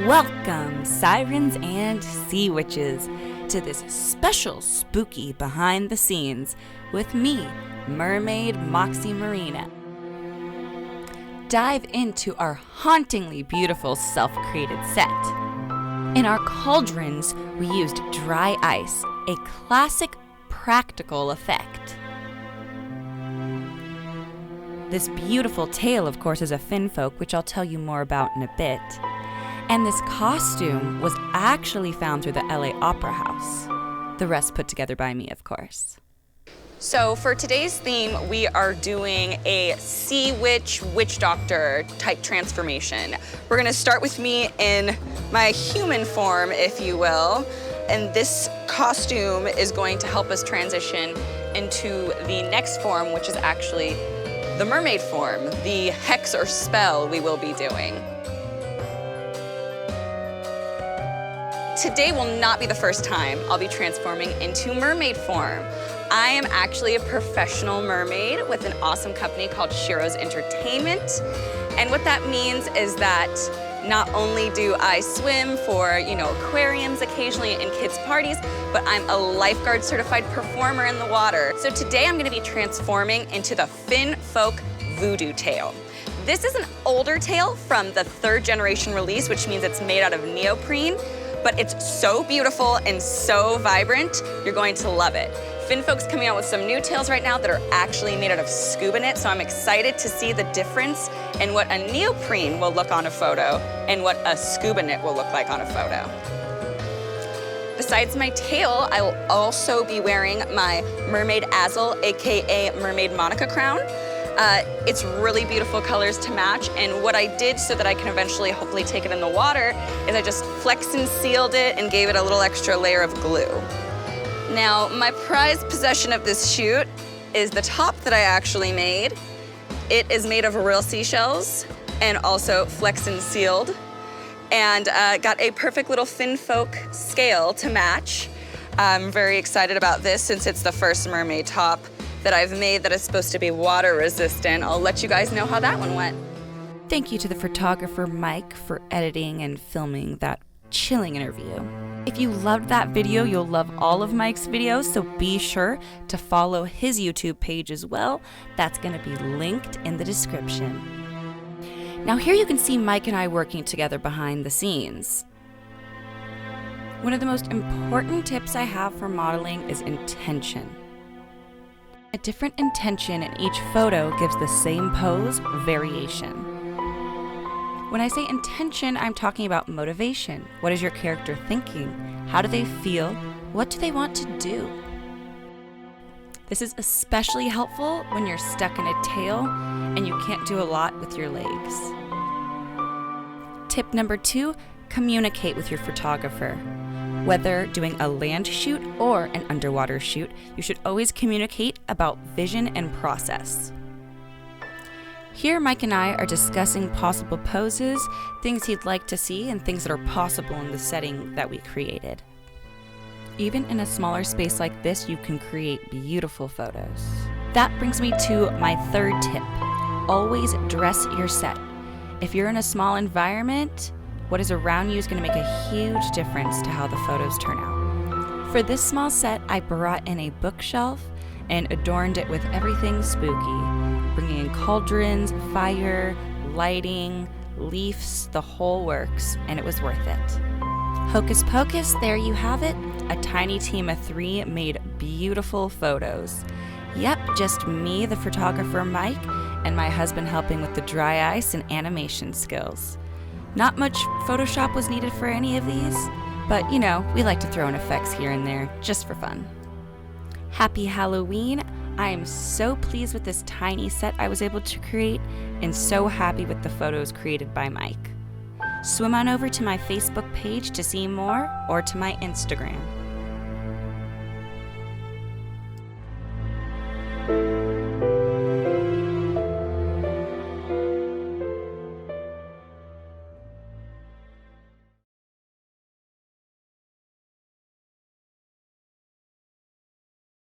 Welcome, sirens and sea witches, to this special spooky behind the scenes with me, Mermaid Moxie Marina. Dive into our hauntingly beautiful self-created set. In our cauldrons, we used dry ice, a classic practical effect. This beautiful tail, of course, is a finfolk, which I'll tell you more about in a bit. And this costume was actually found through the LA Opera House. The rest put together by me, of course. So for today's theme, we are doing a sea witch, witch doctor type transformation. We're gonna start with me in my human form, if you will. And this costume is going to help us transition into the next form, which is actually the mermaid form, the hex or spell we will be doing. Today will not be the first time I'll be transforming into mermaid form. I am actually a professional mermaid with an awesome company called Shiro's Entertainment. And what that means is that not only do I swim for, aquariums occasionally and kids' parties, but I'm a lifeguard certified performer in the water. So today I'm gonna be transforming into the finfolk voodoo tail. This is an older tail from the 3rd generation release, which means it's made out of neoprene, but it's so beautiful and so vibrant, you're going to love it. Finfolk's coming out with some new tails right now that are actually made out of scuba knit, so I'm excited to see the difference in what a neoprene will look on a photo and what a scuba knit will look like on a photo. Besides my tail, I will also be wearing my mermaid azzle, AKA mermaid Monica crown. It's really beautiful colors to match, and what I did so that I can eventually hopefully take it in the water is I just flexed and sealed it and gave it a little extra layer of glue. Now, my prized possession of this shoot is the top that I actually made. It is made of real seashells and also flexed and sealed, and got a perfect little finfolk scale to match. I'm very excited about this since it's the first mermaid top that I've made that is supposed to be water resistant. I'll let you guys know how that one went. Thank you to the photographer Mike for editing and filming that chilling interview. If you loved that video, you'll love all of Mike's videos, so be sure to follow his YouTube page as well. That's gonna be linked in the description. Now here you can see Mike and I working together behind the scenes. One of the most important tips I have for modeling is intention. A different intention in each photo gives the same pose variation. When I say intention, I'm talking about motivation. What is your character thinking? How do they feel? What do they want to do? This is especially helpful when you're stuck in a tail and you can't do a lot with your legs. Tip number 2, communicate with your photographer. Whether doing a land shoot or an underwater shoot, you should always communicate about vision and process. Here, Mike and I are discussing possible poses, things he'd like to see, and things that are possible in the setting that we created. Even in a smaller space like this, you can create beautiful photos. That brings me to my 3rd tip. Always dress your set. If you're in a small environment, what is around you is going to make a huge difference to how the photos turn out. For this small set, I brought in a bookshelf and adorned it with everything spooky, bringing in cauldrons, fire, lighting, leaves, the whole works, and it was worth it. Hocus pocus, there you have it. A tiny team of 3 made beautiful photos. Yep, just me, the photographer Mike, and my husband helping with the dry ice and animation skills. Not much Photoshop was needed for any of these, but we like to throw in effects here and there, just for fun. Happy Halloween! I am so pleased with this tiny set I was able to create, and so happy with the photos created by Mike. Swim on over to my Facebook page to see more, or to my Instagram.